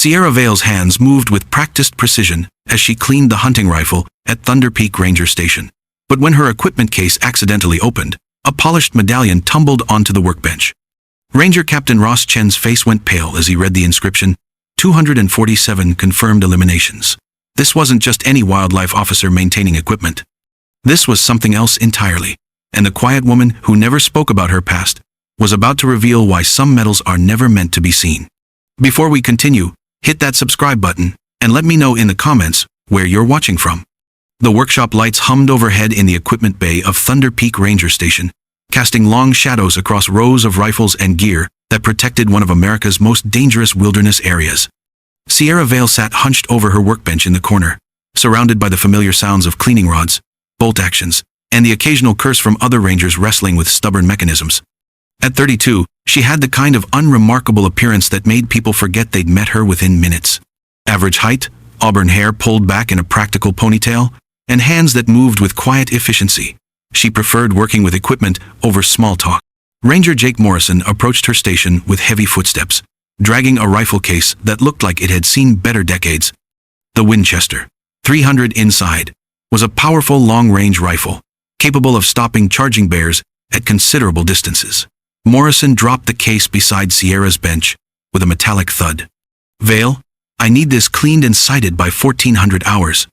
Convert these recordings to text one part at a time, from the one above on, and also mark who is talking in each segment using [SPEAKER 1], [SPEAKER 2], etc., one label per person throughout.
[SPEAKER 1] Sierra Vale's hands moved with practiced precision as she cleaned the hunting rifle at Thunder Peak Ranger Station. But when her equipment case accidentally opened, a polished medallion tumbled onto the workbench. Ranger Captain Ross Chen's face went pale as he read the inscription, 247 confirmed eliminations. This wasn't just any wildlife officer maintaining equipment. This was something else entirely, and the quiet woman who never spoke about her past was about to reveal why some medals are never meant to be seen. Before we continue, hit that subscribe button and let me know in the comments where you're watching from. The workshop lights hummed overhead in the equipment bay of Thunder Peak Ranger Station, casting long shadows across rows of rifles and gear that protected one of America's most dangerous wilderness areas. Sierra Vale sat hunched over her workbench in the corner, surrounded by the familiar sounds of cleaning rods, bolt actions, and the occasional curse from other rangers wrestling with stubborn mechanisms. At 32, she had the kind of unremarkable appearance that made people forget they'd met her within minutes. Average height, auburn hair pulled back in a practical ponytail, and hands that moved with quiet efficiency. She preferred working with equipment over small talk. Ranger Jake Morrison approached her station with heavy footsteps, dragging a rifle case that looked like it had seen better decades. The Winchester 300 inside was a powerful long-range rifle, capable of stopping charging bears at considerable distances. Morrison dropped the case beside Sierra's bench with a metallic thud. "Vale, I need this cleaned and sighted by 1400 hours,"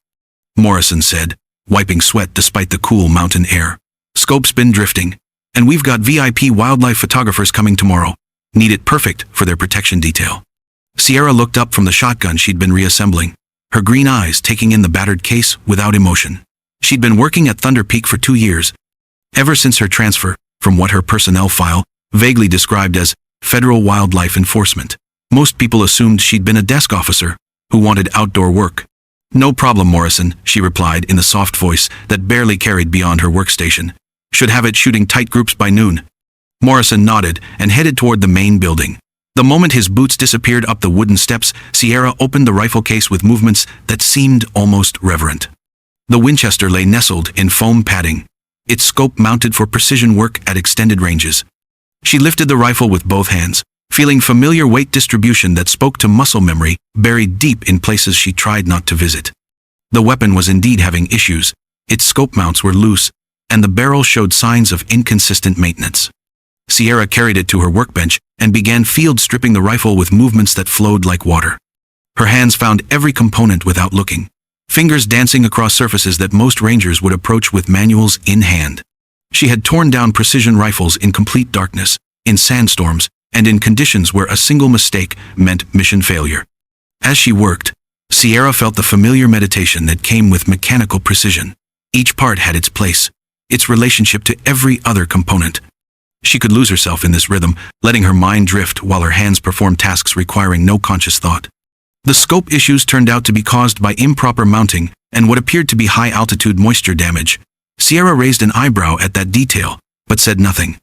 [SPEAKER 1] Morrison said, wiping sweat despite the cool mountain air. "Scope's been drifting, and we've got VIP wildlife photographers coming tomorrow. Need it perfect for their protection detail." Sierra looked up from the shotgun she'd been reassembling, her green eyes taking in the battered case without emotion. She'd been working at Thunder Peak for 2 years, ever since her transfer from what her personnel file vaguely described as Federal Wildlife Enforcement. Most people assumed she'd been a desk officer who wanted outdoor work. "No problem, Morrison," she replied in the soft voice that barely carried beyond her workstation. "Should have it shooting tight groups by noon." Morrison nodded and headed toward the main building. The moment his boots disappeared up the wooden steps, Sierra opened the rifle case with movements that seemed almost reverent. The Winchester lay nestled in foam padding, its scope mounted for precision work at extended ranges. She lifted the rifle with both hands, feeling familiar weight distribution that spoke to muscle memory buried deep in places she tried not to visit. The weapon was indeed having issues. Its scope mounts were loose, and the barrel showed signs of inconsistent maintenance. Sierra carried it to her workbench and began field stripping the rifle with movements that flowed like water. Her hands found every component without looking, fingers dancing across surfaces that most rangers would approach with manuals in hand. She had torn down precision rifles in complete darkness, in sandstorms, and in conditions where a single mistake meant mission failure. As she worked, Sierra felt the familiar meditation that came with mechanical precision. Each part had its place, its relationship to every other component. She could lose herself in this rhythm, letting her mind drift while her hands performed tasks requiring no conscious thought. The scope issues turned out to be caused by improper mounting and what appeared to be high-altitude moisture damage. Sierra raised an eyebrow at that detail, but said nothing.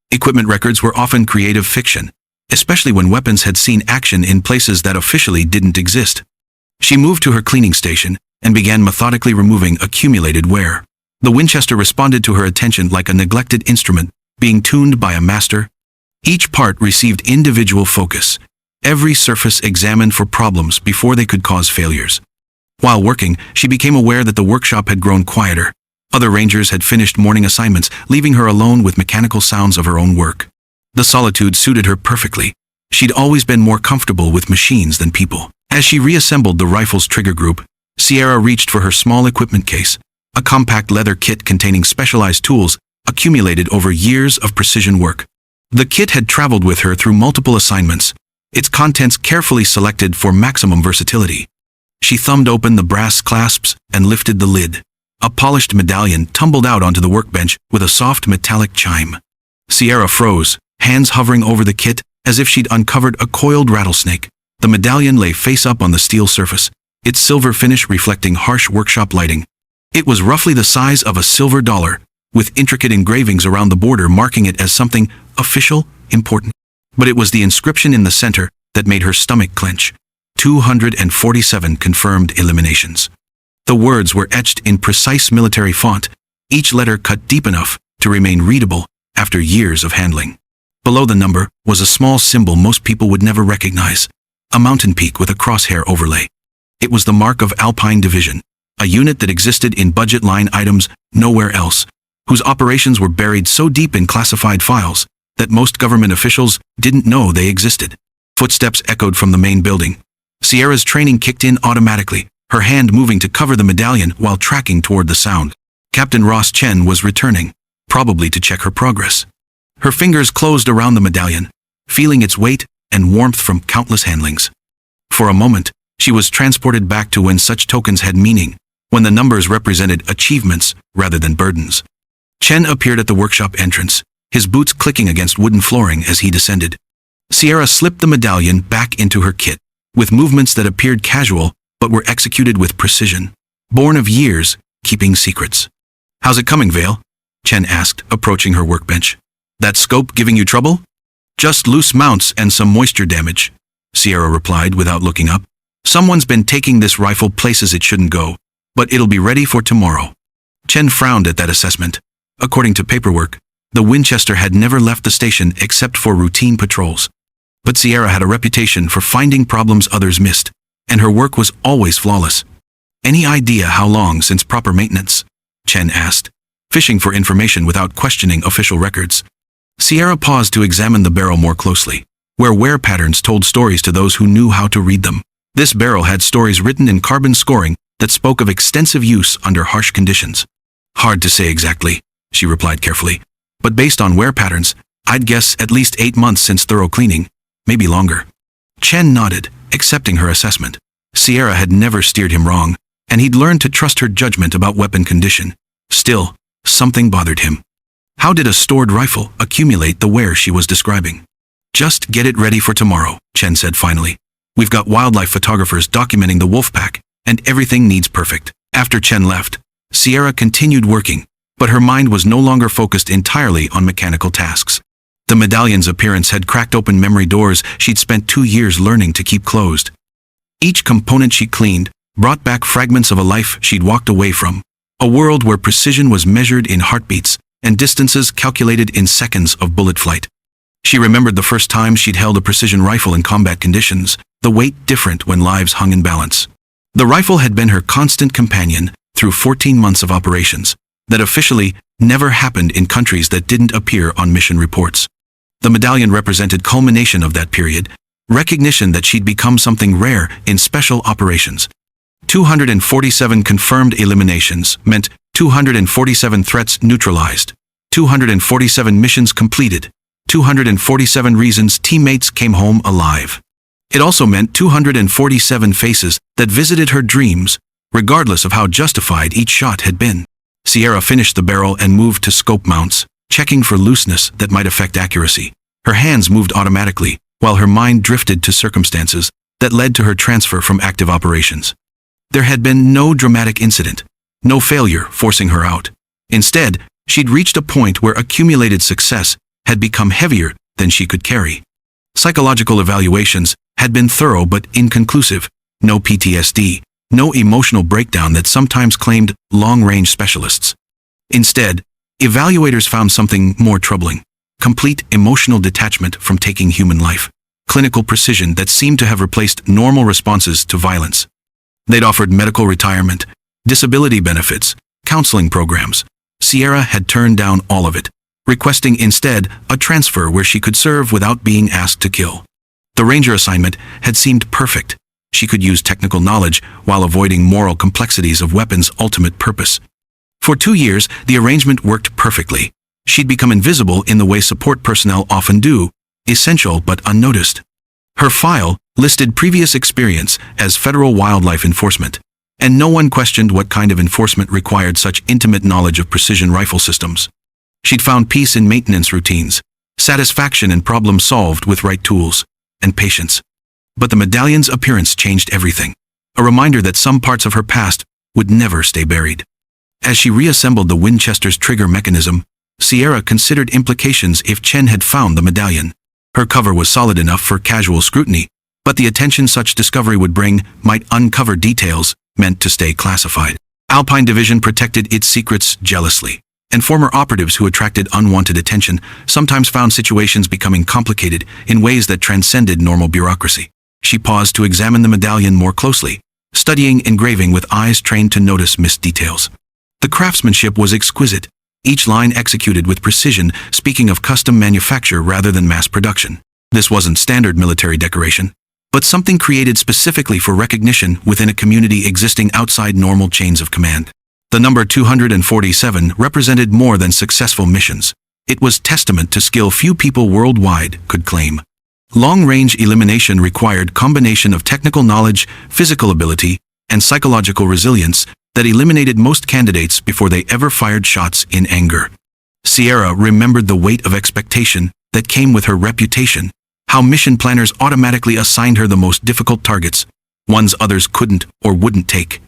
[SPEAKER 1] Equipment records were often creative fiction, especially when weapons had seen action in places that officially didn't exist. She moved to her cleaning station and began methodically removing accumulated wear. The Winchester responded to her attention like a neglected instrument being tuned by a master. Each part received individual focus, every surface examined for problems before they could cause failures. While working, she became aware that the workshop had grown quieter. Other rangers had finished morning assignments, leaving her alone with mechanical sounds of her own work. The solitude suited her perfectly. She'd always been more comfortable with machines than people. As she reassembled the rifle's trigger group, Sierra reached for her small equipment case, a compact leather kit containing specialized tools accumulated over years of precision work. The kit had traveled with her through multiple assignments, its contents carefully selected for maximum versatility. She thumbed open the brass clasps and lifted the lid. A polished medallion tumbled out onto the workbench with a soft metallic chime. Sierra froze, hands hovering over the kit as if she'd uncovered a coiled rattlesnake. The medallion lay face up on the steel surface, its silver finish reflecting harsh workshop lighting. It was roughly the size of a silver dollar, with intricate engravings around the border marking it as something official, important. But it was the inscription in the center that made her stomach clench. 247 confirmed eliminations. The words were etched in precise military font, each letter cut deep enough to remain readable after years of handling. Below the number was a small symbol most people would never recognize, a mountain peak with a crosshair overlay. It was the mark of Alpine Division, a unit that existed in budget line items nowhere else, whose operations were buried so deep in classified files that most government officials didn't know they existed. Footsteps echoed from the main building. Sierra's training kicked in automatically, her hand moving to cover the medallion while tracking toward the sound. Captain Ross Chen was returning, probably to check her progress. Her fingers closed around the medallion, feeling its weight and warmth from countless handlings. For a moment, she was transported back to when such tokens had meaning, when the numbers represented achievements rather than burdens. Chen appeared at the workshop entrance, his boots clicking against wooden flooring as he descended. Sierra slipped the medallion back into her kit, with movements that appeared casual but were executed with precision, born of years keeping secrets. "How's it coming, Vale?" Chen asked, approaching her workbench. "That scope giving you trouble?" "Just loose mounts and some moisture damage," Sierra replied without looking up. "Someone's been taking this rifle places it shouldn't go, but it'll be ready for tomorrow." Chen frowned at that assessment. According to paperwork, the Winchester had never left the station except for routine patrols. But Sierra had a reputation for finding problems others missed, and her work was always flawless. "Any idea how long since proper maintenance?" Chen asked, fishing for information without questioning official records. Sierra paused to examine the barrel more closely, where wear patterns told stories to those who knew how to read them. This barrel had stories written in carbon scoring that spoke of extensive use under harsh conditions. "Hard to say exactly," she replied carefully, "but based on wear patterns, I'd guess at least 8 months since thorough cleaning, maybe longer." Chen nodded, accepting her assessment. Sierra had never steered him wrong, and he'd learned to trust her judgment about weapon condition. Still, something bothered him. How did a stored rifle accumulate the wear she was describing? "Just get it ready for tomorrow," Chen said finally. "We've got wildlife photographers documenting the wolf pack, and everything needs perfect." After Chen left, Sierra continued working, but her mind was no longer focused entirely on mechanical tasks. The medallion's appearance had cracked open memory doors she'd spent 2 years learning to keep closed. Each component she cleaned brought back fragments of a life she'd walked away from, a world where precision was measured in heartbeats and distances calculated in seconds of bullet flight. She remembered the first time she'd held a precision rifle in combat conditions, the weight different when lives hung in balance. The rifle had been her constant companion through 14 months of operations that officially never happened in countries that didn't appear on mission reports. The medallion represented culmination of that period, recognition that she'd become something rare in special operations. 247 confirmed eliminations meant 247 threats neutralized, 247 missions completed, 247 reasons teammates came home alive. It also meant 247 faces that visited her dreams, regardless of how justified each shot had been. Sierra finished the barrel and moved to scope mounts, checking for looseness that might affect accuracy. Her hands moved automatically, while her mind drifted to circumstances that led to her transfer from active operations. There had been no dramatic incident, no failure forcing her out. Instead, she'd reached a point where accumulated success had become heavier than she could carry. Psychological evaluations had been thorough but inconclusive. No PTSD, no emotional breakdown that sometimes claimed long-range specialists. Instead, evaluators found something more troubling: complete emotional detachment from taking human life, clinical precision that seemed to have replaced normal responses to violence. They'd offered medical retirement, disability benefits, counseling programs. Sierra had turned down all of it, requesting instead a transfer where she could serve without being asked to kill. The ranger assignment had seemed perfect. She could use technical knowledge while avoiding moral complexities of weapons' ultimate purpose. For 2 years, the arrangement worked perfectly. She'd become invisible in the way support personnel often do, essential but unnoticed. Her file listed previous experience as federal wildlife enforcement, and no one questioned what kind of enforcement required such intimate knowledge of precision rifle systems. She'd found peace in maintenance routines, satisfaction in problems solved with right tools, and patience. But the medallion's appearance changed everything, a reminder that some parts of her past would never stay buried. As she reassembled the Winchester's trigger mechanism, Sierra considered implications if Chen had found the medallion. Her cover was solid enough for casual scrutiny, but the attention such discovery would bring might uncover details meant to stay classified. Alpine Division protected its secrets jealously, and former operatives who attracted unwanted attention sometimes found situations becoming complicated in ways that transcended normal bureaucracy. She paused to examine the medallion more closely, studying engraving with eyes trained to notice missed details. The craftsmanship was exquisite, each line executed with precision, speaking of custom manufacture rather than mass production. This wasn't standard military decoration, but something created specifically for recognition within a community existing outside normal chains of command. The number 247 represented more than successful missions. It was testament to skill few people worldwide could claim. Long-range elimination required combination of technical knowledge, physical ability, and psychological resilience that eliminated most candidates before they ever fired shots in anger. Sierra remembered the weight of expectation that came with her reputation, how mission planners automatically assigned her the most difficult targets, ones others couldn't or wouldn't take.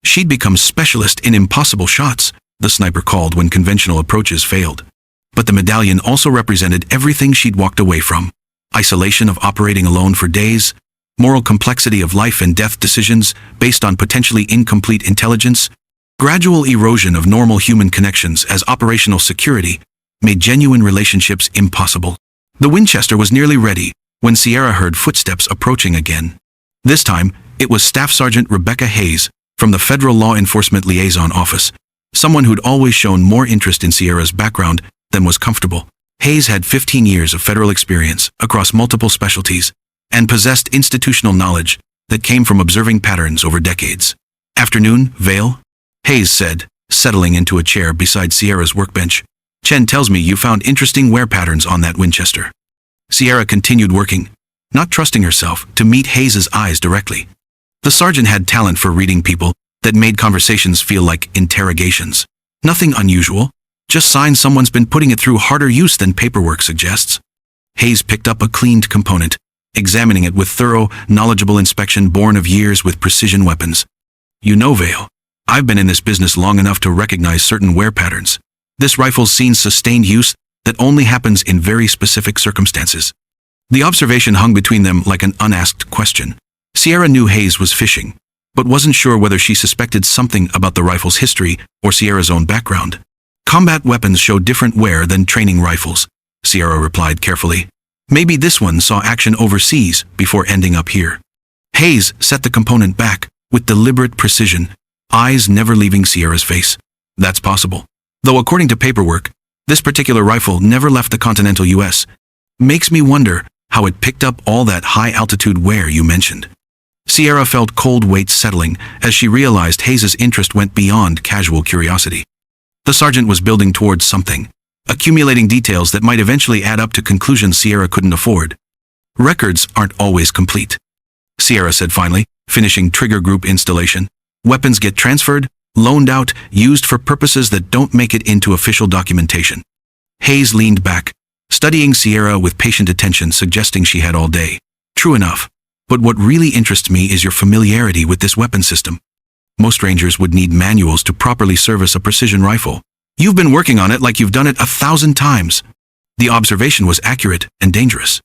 [SPEAKER 1] She'd become specialist in impossible shots, the sniper called when conventional approaches failed. But the medallion also represented everything she'd walked away from. Isolation of operating alone for days, moral complexity of life and death decisions based on potentially incomplete intelligence, gradual erosion of normal human connections as operational security made genuine relationships impossible. The Winchester was nearly ready when Sierra heard footsteps approaching again. This time, it was Staff Sergeant Rebecca Hayes from the Federal Law Enforcement Liaison Office, someone who'd always shown more interest in Sierra's background than was comfortable. Hayes had 15 years of federal experience across multiple specialties and possessed institutional knowledge that came from observing patterns over decades. "Afternoon, Vale?" Hayes said, settling into a chair beside Sierra's workbench. "Chen tells me you found interesting wear patterns on that Winchester." Sierra continued working, not trusting herself to meet Hayes's eyes directly. The sergeant had talent for reading people that made conversations feel like interrogations. Nothing unusual, just signs someone's been putting it through harder use than paperwork suggests. Hayes picked up a cleaned component, examining it with thorough, knowledgeable inspection born of years with precision weapons. "You know, Vale, I've been in this business long enough to recognize certain wear patterns. This rifle's seen sustained use that only happens in very specific circumstances." The observation hung between them like an unasked question. Sierra knew Hayes was fishing, but wasn't sure whether she suspected something about the rifle's history or Sierra's own background. "Combat weapons show different wear than training rifles," Sierra replied carefully. "Maybe this one saw action overseas before ending up here." Hayes set the component back with deliberate precision, eyes never leaving Sierra's face. "That's possible. Though according to paperwork, this particular rifle never left the continental US. Makes me wonder how it picked up all that high-altitude wear you mentioned." Sierra felt cold weight settling as she realized Hayes's interest went beyond casual curiosity. The sergeant was building towards something, accumulating details that might eventually add up to conclusions Sierra couldn't afford. "Records aren't always complete," Sierra said finally, finishing trigger group installation. "Weapons get transferred, loaned out, used for purposes that don't make it into official documentation." Hayes leaned back, studying Sierra with patient attention, suggesting she had all day. "True enough. But what really interests me is your familiarity with this weapon system. Most rangers would need manuals to properly service a precision rifle. You've been working on it like you've done it 1,000 times." The observation was accurate and dangerous.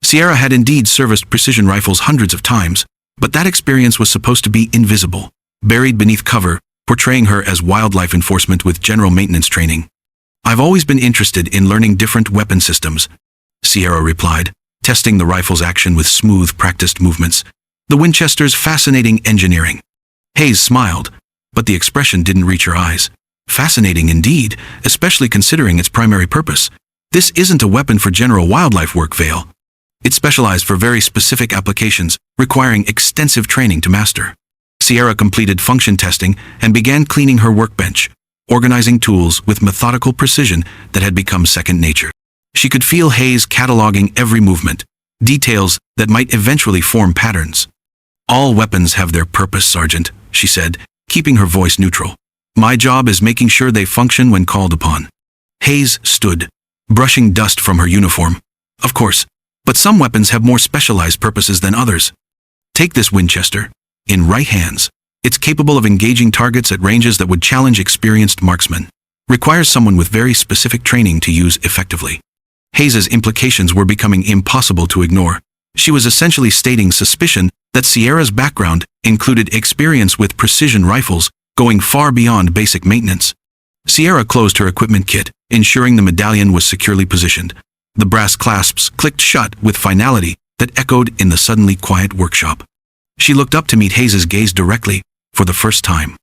[SPEAKER 1] Sierra had indeed serviced precision rifles hundreds of times, but that experience was supposed to be invisible, buried beneath cover, portraying her as wildlife enforcement with general maintenance training. "I've always been interested in learning different weapon systems," Sierra replied, testing the rifle's action with smooth, practiced movements. "The Winchester's fascinating engineering." Hayes smiled, but the expression didn't reach her eyes. "Fascinating indeed, especially considering its primary purpose. This isn't a weapon for general wildlife work, Vale. It's specialized for very specific applications, requiring extensive training to master." Sierra completed function testing and began cleaning her workbench, organizing tools with methodical precision that had become second nature. She could feel Hayes cataloging every movement, details that might eventually form patterns. "All weapons have their purpose, Sergeant," she said, keeping her voice neutral. "My job is making sure they function when called upon." Hayes stood, brushing dust from her uniform. "Of course, but some weapons have more specialized purposes than others. Take this Winchester. In right hands, it's capable of engaging targets at ranges that would challenge experienced marksmen. Requires someone with very specific training to use effectively." Hayes's implications were becoming impossible to ignore. She was essentially stating suspicion that Sierra's background included experience with precision rifles, going far beyond basic maintenance. Sierra closed her equipment kit, ensuring the medallion was securely positioned. The brass clasps clicked shut with finality that echoed in the suddenly quiet workshop. She looked up to meet Hayes's gaze directly, for the first time.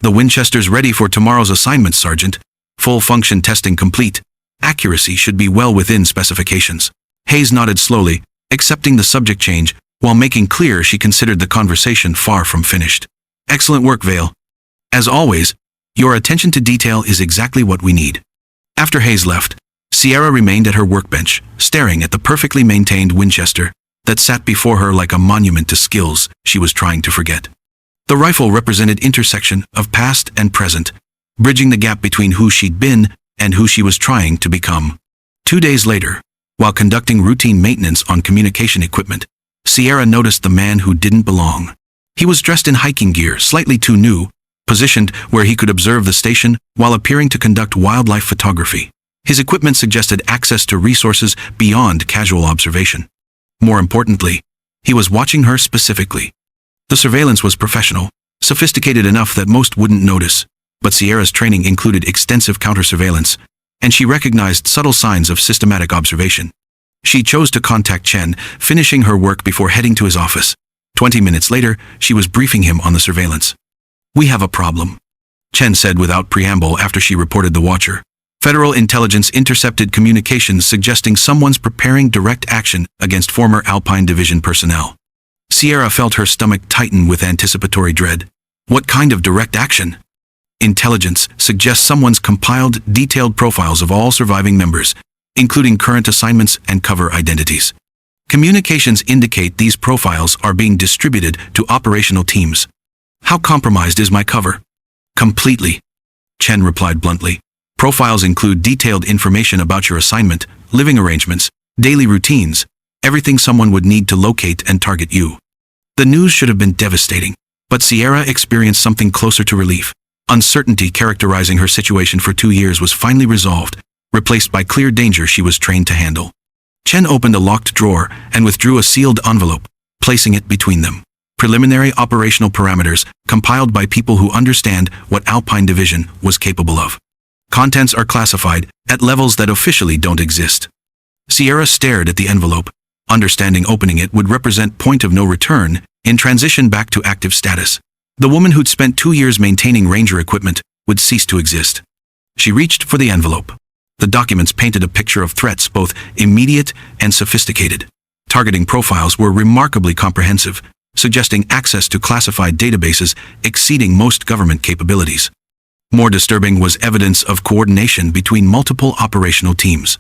[SPEAKER 1] "The Winchester's ready for tomorrow's assignment, Sergeant. Full function testing complete. Accuracy should be well within specifications." Hayes nodded slowly, accepting the subject change, while making clear she considered the conversation far from finished. "Excellent work, Vale. As always, your attention to detail is exactly what we need." After Hayes left, Sierra remained at her workbench, staring at the perfectly maintained Winchester that sat before her like a monument to skills she was trying to forget. The rifle represented intersection of past and present, bridging the gap between who she'd been and who she was trying to become. 2 days later, while conducting routine maintenance on communication equipment, Sierra noticed the man who didn't belong. He was dressed in hiking gear, slightly too new, positioned where he could observe the station while appearing to conduct wildlife photography. His equipment suggested access to resources beyond casual observation. More importantly, he was watching her specifically. The surveillance was professional, sophisticated enough that most wouldn't notice, but Sierra's training included extensive counter-surveillance, and she recognized subtle signs of systematic observation. She chose to contact Chen, finishing her work before heading to his office. 20 minutes later, she was briefing him on the surveillance. "We have a problem," Chen said without preamble after she reported the watcher. "Federal intelligence intercepted communications suggesting someone's preparing direct action against former Alpine Division personnel." Sierra felt her stomach tighten with anticipatory dread. What kind of direct action? "Intelligence suggests someone's compiled detailed profiles of all surviving members, including current assignments and cover identities. Communications indicate these profiles are being distributed to operational teams." "How compromised is my cover?" "Completely," Chen replied bluntly. "Profiles include detailed information about your assignment, living arrangements, daily routines, everything someone would need to locate and target you." The news should have been devastating, but Sierra experienced something closer to relief. Uncertainty characterizing her situation for 2 years was finally resolved, replaced by clear danger she was trained to handle. Chen opened a locked drawer and withdrew a sealed envelope, placing it between them. Preliminary operational parameters compiled by people who understand what Alpine Division was capable of. Contents are classified at levels that officially don't exist. Sierra stared at the envelope, understanding opening it would represent point of no return in transition back to active status. The woman who'd spent 2 years maintaining Ranger equipment would cease to exist. She reached for the envelope. The documents painted a picture of threats both immediate and sophisticated. Targeting profiles were remarkably comprehensive, suggesting access to classified databases exceeding most government capabilities. More disturbing was evidence of coordination between multiple operational teams.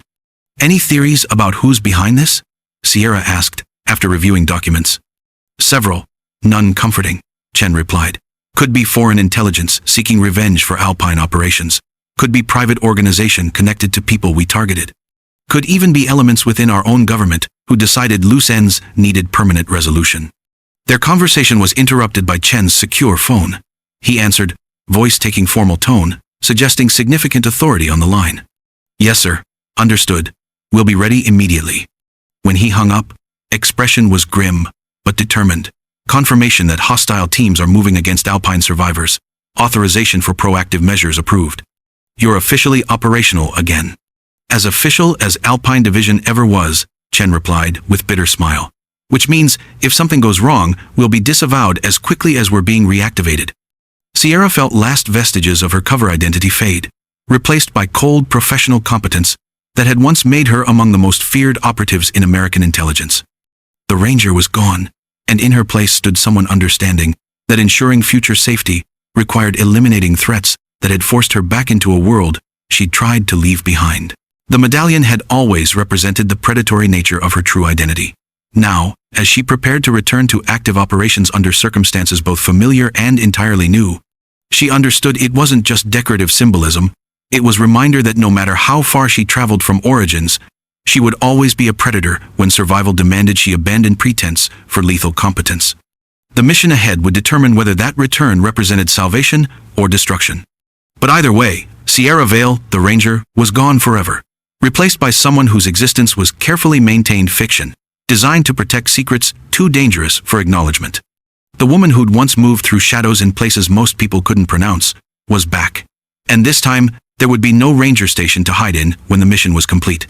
[SPEAKER 1] "Any theories about who's behind this?" Sierra asked, after reviewing documents. "Several. None comforting," Chen replied. "Could be foreign intelligence seeking revenge for Alpine operations. Could be private organization connected to people we targeted. Could even be elements within our own government who decided loose ends needed permanent resolution." Their conversation was interrupted by Chen's secure phone. He answered, voice taking formal tone, suggesting significant authority on the line. "Yes, sir. Understood. We'll be ready immediately." When he hung up, expression was grim, but determined. Confirmation that hostile teams are moving against Alpine survivors. Authorization for proactive measures approved. "You're officially operational again." "As official as Alpine Division ever was," Chen replied with bitter smile. "Which means, if something goes wrong, we'll be disavowed as quickly as we're being reactivated." Sierra felt last vestiges of her cover identity fade, replaced by cold professional competence that had once made her among the most feared operatives in American intelligence. The Ranger was gone, and in her place stood someone understanding that ensuring future safety required eliminating threats that had forced her back into a world she'd tried to leave behind. The Medallion had always represented the predatory nature of her true identity. Now, as she prepared to return to active operations under circumstances both familiar and entirely new, she understood it wasn't just decorative symbolism, it was reminder that no matter how far she traveled from origins, she would always be a predator when survival demanded she abandon pretense for lethal competence. The mission ahead would determine whether that return represented salvation or destruction. But either way, Sierra Vale, the Ranger, was gone forever, replaced by someone whose existence was carefully maintained fiction, designed to protect secrets too dangerous for acknowledgement. The woman who'd once moved through shadows in places most people couldn't pronounce was back. And this time, there would be no Ranger station to hide in when the mission was complete.